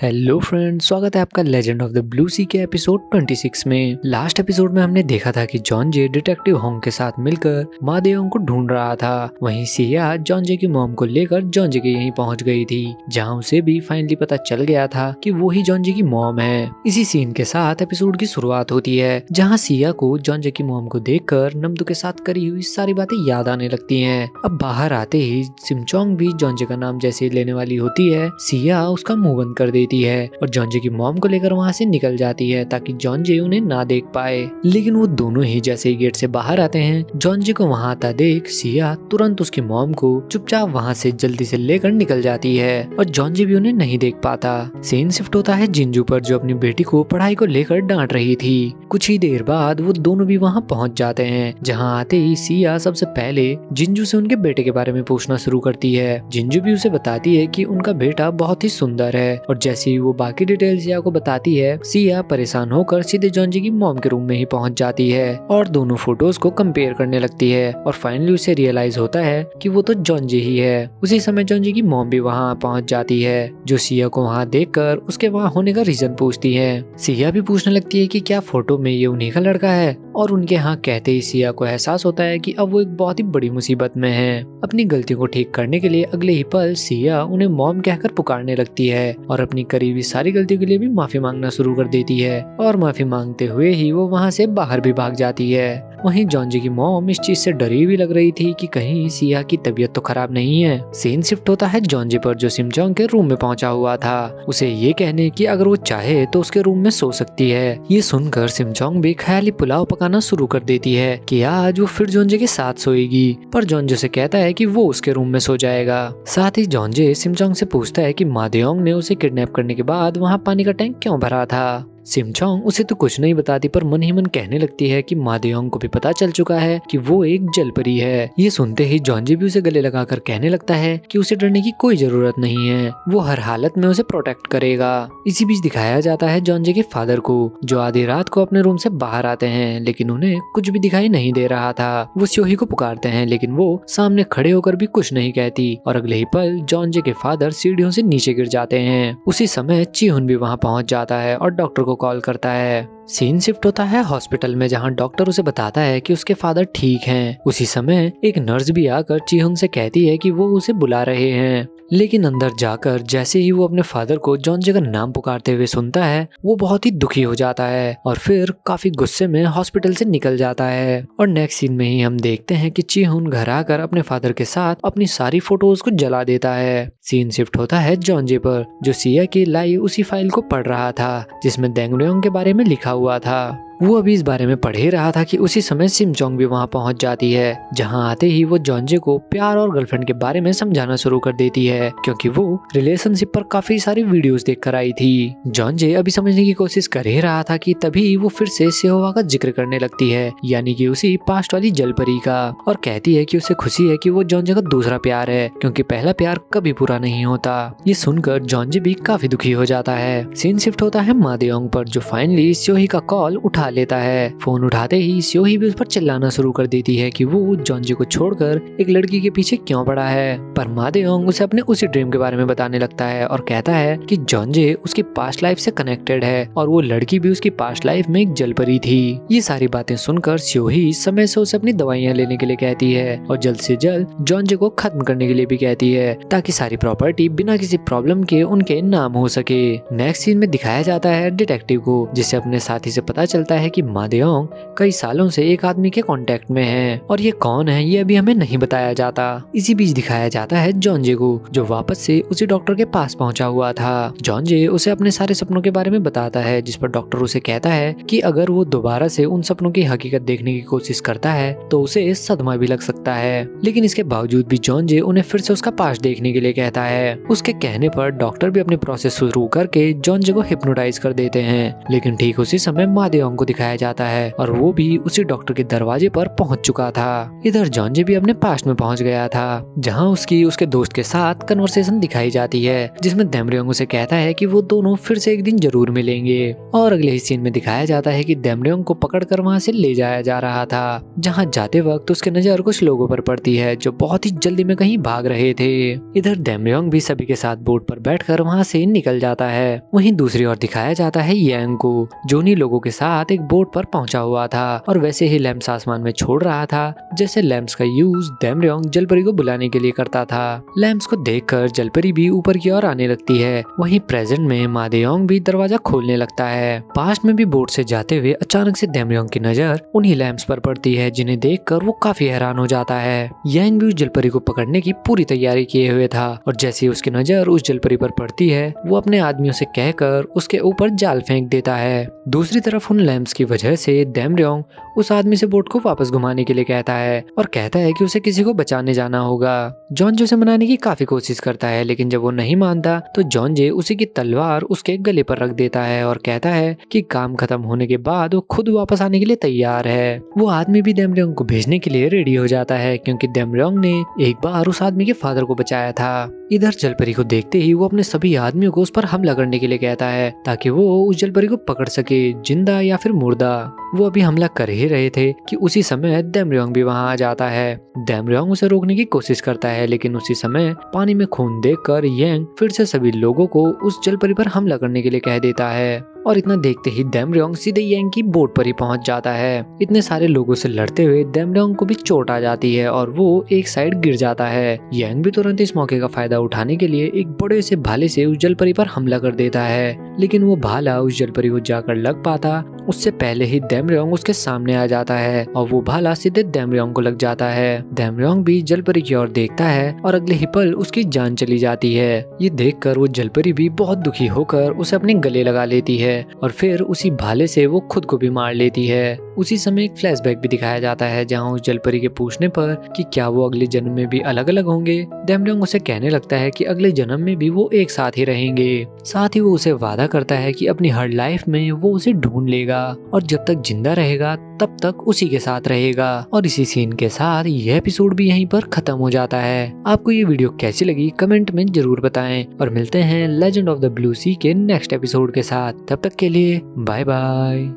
Hello friends, स्वागत है आपका लेजेंड ऑफ द ब्लू सी के एपिसोड 26 में। लास्ट एपिसोड में हमने देखा था कि जॉन जे डिटेक्टिव होंग के साथ मिलकर मादेओंग को ढूंढ रहा था। वहीं सिया जॉन जे की मॉम को लेकर जॉन जे के यहीं पहुंच गई थी, जहां उसे भी फाइनली पता चल गया था कि वो ही जॉन जे की मॉम है। इसी सीन के साथ एपिसोड की शुरुआत होती है, जहाँ सिया को जॉन जे की मॉम को देखकर नम्दू के साथ करी हुई सारी बातें याद आने लगती हैं। अब बाहर आते ही सिमचोंग भी जॉन जे का नाम जैसे लेने वाली होती है, सिया उसका मुंह बंद कर देती है और जॉन जे की मॉम को लेकर वहां से निकल जाती है ताकि जॉन जे उन्हें ना देख पाए। लेकिन वो दोनों ही जैसे ही गेट से बाहर आते हैं, जॉन जे को वहां आता देख सिया तुरंत उसकी मॉम को चुपचाप वहां से जल्दी से लेकर निकल जाती है और जॉन जे भी उन्हें नहीं देख पाता। सीन शिफ्ट होता है जिंजू पर, जो अपनी बेटी को पढ़ाई को लेकर डांट रही थी। कुछ ही देर बाद वो दोनों भी वहां पहुंच जाते हैं, जहां आते ही सिया सबसे पहले जिंजू से उनके बेटे के बारे में पूछना शुरू करती है। जिंजू भी उसे बताती है कि उनका बेटा बहुत ही सुंदर है और जैसे ही वो बाकी डिटेल सिया को बताती है, सिया परेशान होकर सीधे जॉन जे की मॉम के रूम में ही पहुंच जाती है और दोनों फोटोज को कंपेयर करने लगती है और फाइनली उसे रियलाइज होता है कि वो तो जॉन जे ही है। उसी समय जॉन जे की मॉम भी वहां पहुंच जाती है, जो सिया को वहां देखकर उसके वहां होने का रीजन पूछती है। सिया भी पूछने लगती है कि क्या फोटो में ये उन्हीं का लड़का है, और उनके यहाँ कहते ही सिया को एहसास होता है कि अब वो एक बहुत ही बड़ी मुसीबत में है। अपनी गलती को ठीक करने के लिए अगले ही पल सिया उन्हें मॉम कहकर पुकारने लगती है और अपनी करीबी सारी गलतियों के लिए भी माफी मांगना शुरू कर देती है और माफी मांगते हुए ही वो वहां से बाहर भी भाग जाती है। वहीं जॉन जे की मॉम इस चीज से डरी हुई लग रही थी कि कहीं सिया की तबीयत तो खराब नहीं है। सीन शिफ्ट होता है जॉन जे पर, जो सिमचोंग के रूम में पहुंचा हुआ था, उसे ये कहने कि अगर वो चाहे तो उसके रूम में सो सकती है। ये सुनकर सिमचोंग भी ख्याली पुलाव पकाना शुरू कर देती है कि आज वो फिर जॉन जे के साथ सोएगी, पर जॉन जे से कहता है कि वो उसके रूम में सो जाएगा। साथ ही जॉन जे सिमचोंग से पूछता है कि मादेओंग ने उसे किडनैप करने के बाद वहाँ पानी का टैंक क्यों भरा था। सिमचोंग उसे तो कुछ नहीं बताती, पर मन ही मन कहने लगती है कि मादेओंग को भी पता चल चुका है कि वो एक जलपरी है। ये सुनते ही जॉन जे भी उसे गले लगाकर कहने लगता है कि उसे डरने की कोई जरूरत नहीं है, वो हर हालत में उसे प्रोटेक्ट करेगा। इसी बीच दिखाया जाता है जॉन जे के फादर को, जो आधी रात को अपने रूम से बाहर आते हैं, लेकिन उन्हें कुछ भी दिखाई नहीं दे रहा था। वो स्योही को पुकारते हैं, लेकिन वो सामने खड़े होकर भी कुछ नहीं कहती और अगले ही पल जॉन जे के फादर सीढ़ियों से नीचे गिर जाते हैं। उसी समय चीहुन भी वहाँ पहुँच जाता है और डॉक्टर को कॉल करता है। सीन शिफ्ट होता है हॉस्पिटल में, जहां डॉक्टर उसे बताता है कि उसके फादर ठीक हैं। उसी समय एक नर्स भी आकर चीहुन से कहती है कि वो उसे बुला रहे हैं, लेकिन अंदर जाकर जैसे ही वो अपने फादर को जॉन जे का नाम पुकारते हुए सुनता है, वो बहुत ही दुखी हो जाता है और फिर काफी गुस्से में हॉस्पिटल से निकल जाता है। और नेक्स्ट सीन में ही हम देखते हैं कि चीहुन घर आकर अपने फादर के साथ अपनी सारी फोटोज को जला देता है। सीन शिफ्ट होता है जॉन जे पर, जो सिया की लाई उसी फाइल को पढ़ रहा था जिसमें देंगड़ियोंग के बारे में लिखा हुआ था। वो अभी इस बारे में पढ़ ही रहा था कि उसी समय सिमचोंग भी वहां पहुंच जाती है, जहां आते ही वो जॉन जे को प्यार और गर्लफ्रेंड के बारे में समझाना शुरू कर देती है, क्योंकि वो रिलेशनशिप पर काफी सारी वीडियोस देखकर आई थी। जॉन जे अभी समझने की कोशिश कर ही रहा था कि तभी वो फिर से सेहोवा का जिक्र करने लगती है, यानी कि उसी पास्ट वाली जलपरी का, और कहती है कि उसे खुशी है कि वो जॉन जे का दूसरा प्यार है, क्योंकि पहला प्यार कभी पूरा नहीं होता। ये सुनकर जॉन जे भी काफी दुखी हो जाता है। सीन शिफ्ट होता है मादेओंग पर, जो फाइनली स्योही का कॉल उठा लेता है। फोन उठाते ही स्योही भी उस पर चिल्लाना शुरू कर देती है कि वो जॉन जे को छोड़कर एक लड़की के पीछे क्यों पड़ा है, पर मादेओंग उसे अपने उसी ड्रीम के बारे में बताने लगता है और कहता है कि जॉन जे उसकी पास्ट लाइफ से कनेक्टेड है और वो लड़की भी उसकी पास्ट लाइफ में एक जलपरी थी। ये सारी बातें सुनकर स्योही समय से उसे अपनी दवाइयाँ लेने के लिए कहती है और जल्द से जल्द जॉन जे को खत्म करने के लिए भी कहती है, ताकि सारी प्रॉपर्टी बिना किसी प्रॉब्लम के उनके नाम हो सके। नेक्स्ट सीन में दिखाया जाता है डिटेक्टिव को, जिसे अपने साथी से पता चलता है कि मादेओंग कई सालों से एक आदमी के कांटेक्ट में है और ये कौन है ये अभी हमें नहीं बताया जाता। इसी बीच दिखाया जाता है जॉन जे को, जो वापस से उसी डॉक्टर के पास पहुंचा हुआ था। जॉन जे उसे अपने सारे सपनों के बारे में बताता है, जिस पर डॉक्टर उसे कहता है कि अगर वो दोबारा से उन सपनों की हकीकत देखने की कोशिश करता है तो उसे सदमा भी लग सकता है। लेकिन इसके बावजूद भी जॉन जे उन्हें फिर से उसका पास्ट देखने के लिए कहता है। उसके कहने पर डॉक्टर भी अपनी प्रोसेस शुरू करके जॉन जे को हिप्नोटाइज कर देते हैं, लेकिन ठीक उसी समय मादेओंग को को दिखाया जाता है और वो भी उसी डॉक्टर के दरवाजे पर पहुंच चुका था। इधर जॉन भी अपने पास्ट में पहुंच गया था, जहां उसकी उसके दोस्त के साथ कन्वर्सेशन दिखाई जाती है, जिसमें देमरियोंग उसे कहता है कि वो दोनों फिर से एक दिन जरूर मिलेंगे। और अगले ही सीन में दिखाया जाता है कि देमरियोंग को पकड़कर वहां से ले जाया जा रहा था, जहां जाते वक्त उसके नजर कुछ लोगों पर पड़ती है जो बहुत ही जल्दी में कहीं भाग रहे थे। इधर देमरियोंग भी सभी के साथ बोट पर बैठकर वहां से निकल जाता है। वहीं दूसरी ओर दिखाया जाता है यांग को, जो उन्हीं लोगों के साथ एक बोट पर पहुंचा हुआ था और वैसे ही लैंप्स आसमान में छोड़ रहा था, जैसे लैंप्स का यूज देमरियोंग जलपरी को बुलाने के लिए करता था। लैंप्स को देखकर जलपरी भी ऊपर की ओर आने लगती है। वहीं प्रेजेंट में मादेयोंग भी दरवाजा खोलने लगता है। पास्ट में भी बोट से जाते हुए अचानक से देमरियोंग की नजर उन्हीं लैंप्स पर पड़ती है, जिन्हें देखकर वो काफी हैरान हो जाता है। यांग भी उस जलपरी को पकड़ने की पूरी तैयारी किए हुए था और जैसे ही उसकी नजर उस जलपरी पर पड़ती है, वो अपने आदमियों से कहकर उसके ऊपर जाल फेंक देता है। दूसरी तरफ उन लैंप्स की वजह से देमरियोंग उस आदमी से बोट को वापस घुमाने के लिए कहता है और कहता है कि उसे किसी को बचाने जाना होगा। जॉन उसे मनाने की काफी कोशिश करता है, लेकिन जब वो नहीं मानता तो जॉन उसी की तलवार उसके गले पर रख देता है और कहता है कि काम खत्म होने के बाद वो खुद वापस आने के लिए तैयार है। वो आदमी भी देमरियोंग को भेजने के लिए रेडी हो जाता है, क्योंकि देमरियोंग ने एक बार उस आदमी के फादर को बचाया था। इधर जलपरी को देखते ही वो अपने सभी आदमियों को उस पर हमला करने के लिए कहता है, ताकि वो उस जलपरी को पकड़ सके, जिंदा या फिर मुर्दा। वो अभी हमला कर ही रहे थे कि उसी समय देमरियोंग भी वहां आ जाता है। देमरियोंग उसे रोकने की कोशिश करता है, लेकिन उसी समय पानी में खून देखकर यांग फिर से सभी लोगों को उस जलपरी पर हमला करने के लिए कह देता है और इतना देखते ही देमरियोंग सीधे यांग की बोट पर ही पहुंच जाता है। इतने सारे लोगों से लड़ते हुए देमरियोंग को भी चोट आ जाती है और वो एक साइड गिर जाता है। यांग भी तुरंत इस मौके का फायदा उठाने के लिए एक बड़े से भाले से उस जलपरी पर हमला कर देता है, लेकिन वो भाला उस जलपरी को जाकर लग पाता उससे पहले ही देमरियोंग उसके सामने आ जाता है और वो भाला सीधे देमरियोंग को लग जाता है। देमरियोंग भी जलपरी की ओर देखता है और अगले ही पल उसकी जान चली जाती है। ये देखकर वो जलपरी भी बहुत दुखी होकर उसे अपने गले लगा लेती है और फिर उसी भाले से वो खुद को भी मार लेती है। उसी समय एक फ्लैशबैक भी दिखाया जाता है, जहाँ उस जलपरी के पूछने पर कि क्या वो अगले जन्म में भी अलग अलग होंगे, देमरियोंग उसे कहने लगता है कि अगले जन्म में भी वो एक साथ ही रहेंगे। साथ ही वो उसे वादा करता है कि अपनी हर लाइफ में वो उसे ढूंढ लेगा और जब तक जिंदा रहेगा तब तक उसी के साथ रहेगा। और इसी सीन के साथ यह एपिसोड भी यहीं पर खत्म हो जाता है। आपको ये वीडियो कैसी लगी कमेंट में जरूर बताएं और मिलते हैं लेजेंड ऑफ द ब्लू सी के नेक्स्ट एपिसोड के साथ। तब तक के लिए बाय बाय।